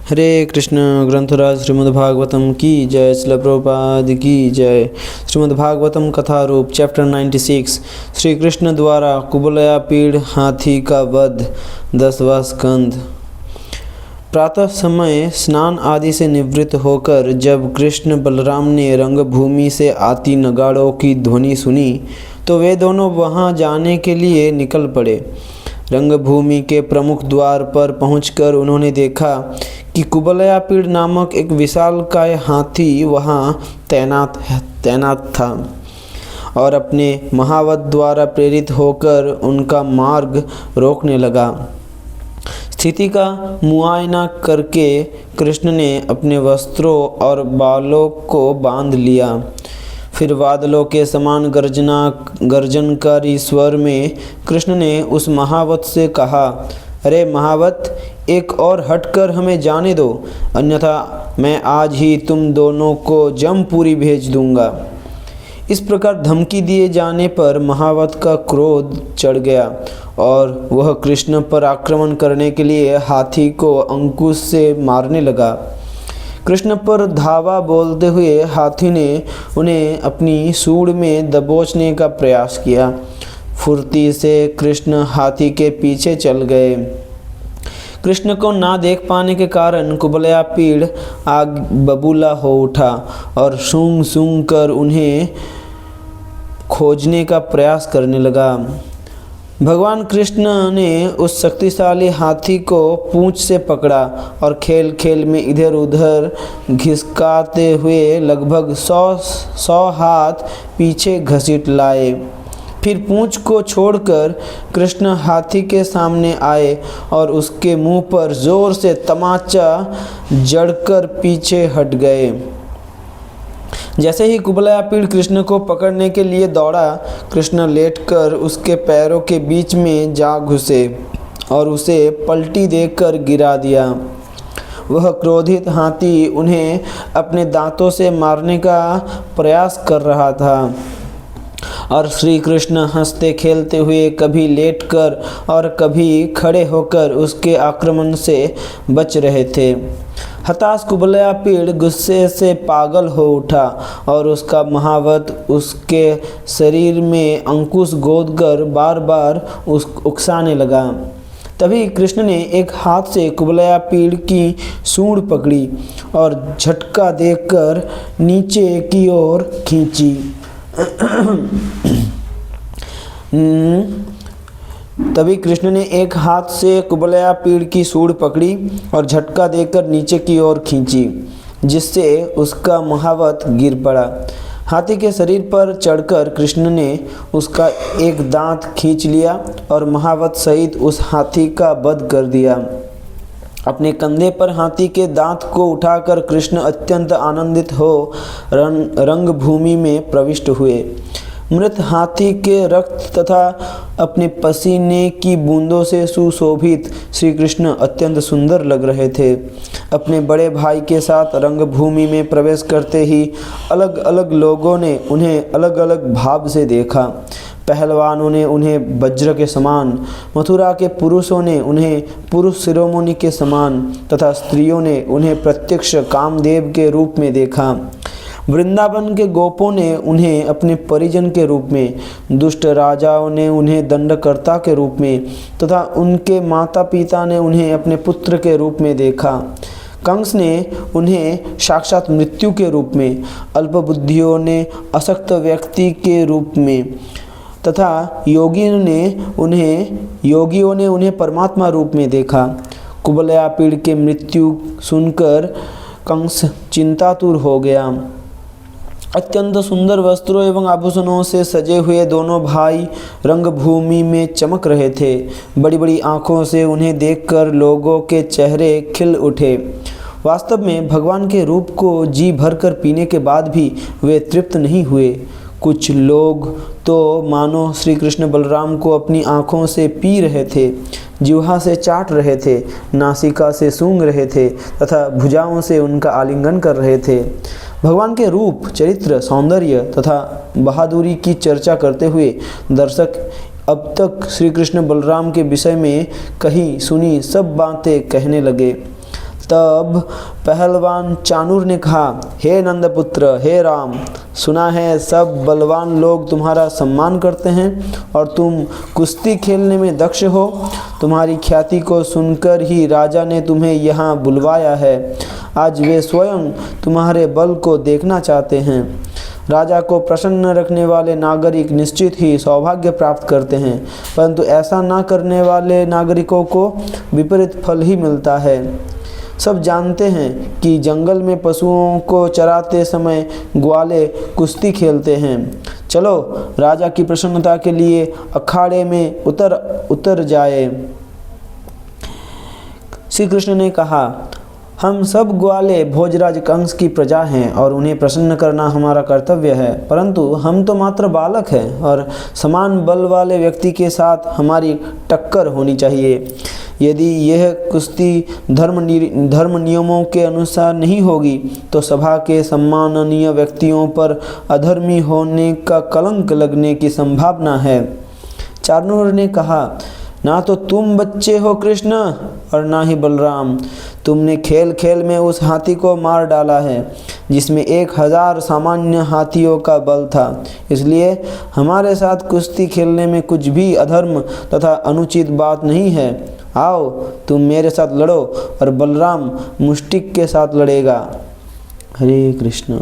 हरे कृष्ण। ग्रंथराज श्रीमद्भागवतम की जय। श्रील प्रभुपाद की जय। श्रीमद्भागवतम कथा रूप चैप्टर 96। श्री कृष्ण द्वारा कुबलयापीड़ हाथी का वध। 10वां स्कंद। प्रातः समय स्नान आदि से निवृत्त होकर जब कृष्ण बलराम ने रंगभूमि से आती नगाड़ों की ध्वनि सुनी तो वे दोनों वहां जाने के लिए निकल पड़े। रंगभूमि के प्रमुख द्वार पर पहुंचकर उन्होंने देखा कि कुबलयापीड़ नामक एक विशालकाय हाथी वहां तैनात था और अपने महावत द्वारा प्रेरित होकर उनका मार्ग रोकने लगा। स्थिति का मुआयना करके कृष्ण ने अपने वस्त्रों और बालों को बांध लिया। फिर बादलों के समान गर्जनकारी स्वर में कृष्ण ने उस महावत से कहा, अरे महावत, एक और हटकर हमें जाने दो, अन्यथा मैं आज ही तुम दोनों को जमपुरी भेज दूंगा। इस प्रकार धमकी दिए जाने पर महावत का क्रोध चढ़ गया और वह कृष्ण पर आक्रमण करने के लिए हाथी को अंकुश से मारने लगा। कृष्ण पर धावा बोलते हुए हाथी ने उन्हें अपनी सूंड में दबोचने का प्रयास किया। फुर्ती से कृष्ण हाथी के पीछे चल गए। कृष्ण को ना देख पाने के कारण कुबलयापीड़ आग बबूला हो उठा और सूंघ सूंघ कर उन्हें खोजने का प्रयास करने लगा। भगवान कृष्ण ने उस शक्तिशाली हाथी को पूंछ से पकड़ा और खेल खेल में इधर उधर घिसकाते हुए लगभग 100 हाथ पीछे घसीट लाए। फिर पूंछ को छोड़कर कृष्ण हाथी के सामने आए और उसके मुंह पर जोर से तमाचा जड़कर पीछे हट गए। जैसे ही कुबलयापीड़ कृष्ण को पकड़ने के लिए दौड़ा, कृष्ण लेटकर उसके पैरों के बीच में जा घुसे और उसे पलटी देकर गिरा दिया। वह क्रोधित हाथी उन्हें अपने दांतों से मारने का प्रयास कर रहा था और श्री कृष्ण हंसते खेलते हुए कभी लेटकर और कभी खड़े होकर उसके आक्रमण से बच रहे थे। हताश कुबलयापीड़ गुस्से से पागल हो उठा और उसका महावत उसके शरीर में अंकुश गोदकर बार बार उकसाने लगा। तभी कृष्ण ने एक हाथ से कुबलयापीड़ की सूंड पकड़ी और झटका देकर नीचे की ओर खींची। तभी कृष्ण ने एक हाथ से कुबलयापीड़ की सूंड पकड़ी और झटका देकर नीचे की ओर खींची, जिससे उसका महावत गिर पड़ा। हाथी के शरीर पर चढ़कर कृष्ण ने उसका एक दांत खींच लिया और महावत सहित उस हाथी का वध कर दिया। अपने कंधे पर हाथी के दांत को उठाकर कृष्ण अत्यंत आनंदित हो रंगभूमि में प्रविष्ट हुए। मृत हाथी के रक्त तथा अपने पसीने की बूंदों से सुशोभित श्री कृष्ण अत्यंत सुंदर लग रहे थे। अपने बड़े भाई के साथ रंगभूमि में प्रवेश करते ही अलग अलग लोगों ने उन्हें अलग अलग भाव से देखा। पहलवानों ने उन्हें वज्र के समान, मथुरा के पुरुषों ने उन्हें पुरुष शिरोमणि के समान तथा स्त्रियों ने उन्हें प्रत्यक्ष कामदेव के रूप में देखा। वृंदावन के गोपों ने उन्हें अपने परिजन के रूप में, दुष्ट राजाओं ने उन्हें दंडकर्ता के रूप में तथा उनके माता पिता ने उन्हें अपने पुत्र के रूप में देखा। कंस ने उन्हें साक्षात मृत्यु के रूप में, अल्पबुद्धियों ने अशक्त व्यक्ति के रूप में तथा योगियों ने उन्हें परमात्मा रूप में देखा। कुबलयापीड़ के मृत्यु सुनकर कंस चिंतातुर हो गया। अत्यंत सुंदर वस्त्रों एवं आभूषणों से सजे हुए दोनों भाई रंगभूमि में चमक रहे थे। बड़ी बड़ी आंखों से उन्हें देखकर लोगों के चेहरे खिल उठे। वास्तव में भगवान के रूप को जी भरकर पीने के बाद भी वे तृप्त नहीं हुए। कुछ लोग तो मानो श्री कृष्ण बलराम को अपनी आँखों से पी रहे थे, जिह्वा से चाट रहे थे, नासिका से सूंघ रहे थे तथा भुजाओं से उनका आलिंगन कर रहे थे। भगवान के रूप, चरित्र, सौंदर्य तथा बहादुरी की चर्चा करते हुए दर्शक अब तक श्री कृष्ण बलराम के विषय में कही सुनी सब बातें कहने लगे। तब पहलवान चाणूर ने कहा, हे नंदपुत्र, हे राम, सुना है सब बलवान लोग तुम्हारा सम्मान करते हैं और तुम कुश्ती खेलने में दक्ष हो। तुम्हारी ख्याति को सुनकर ही राजा ने तुम्हें यहाँ बुलवाया है। आज वे स्वयं तुम्हारे बल को देखना चाहते हैं। राजा को प्रसन्न रखने वाले नागरिक निश्चित ही सौभाग्य प्राप्त करते हैं, परंतु ऐसा न करने वाले नागरिकों को विपरीत फल ही मिलता है। सब जानते हैं कि जंगल में पशुओं को चराते समय ग्वाले कुश्ती खेलते हैं। चलो राजा की प्रसन्नता के लिए अखाड़े में उतर जाए। श्री कृष्ण ने कहा, हम सब ग्वाले भोजराज कंस की प्रजा हैं और उन्हें प्रसन्न करना हमारा कर्तव्य है, परंतु हम तो मात्र बालक हैं और समान बल वाले व्यक्ति के साथ हमारी टक्कर होनी चाहिए। यदि यह कुश्ती धर्म नियमों के अनुसार नहीं होगी तो सभा के सम्माननीय व्यक्तियों पर अधर्मी होने का कलंक लगने की संभावना है। चाणूर ने कहा, ना तो तुम बच्चे हो कृष्ण और ना ही बलराम। तुमने खेल खेल में उस हाथी को मार डाला है जिसमें 1000 सामान्य हाथियों का बल था। इसलिए हमारे साथ कुश्ती खेलने में कुछ भी अधर्म तथा अनुचित बात नहीं है। आओ तुम मेरे साथ लड़ो और बलराम मुष्टिक के साथ लड़ेगा। हरे कृष्ण।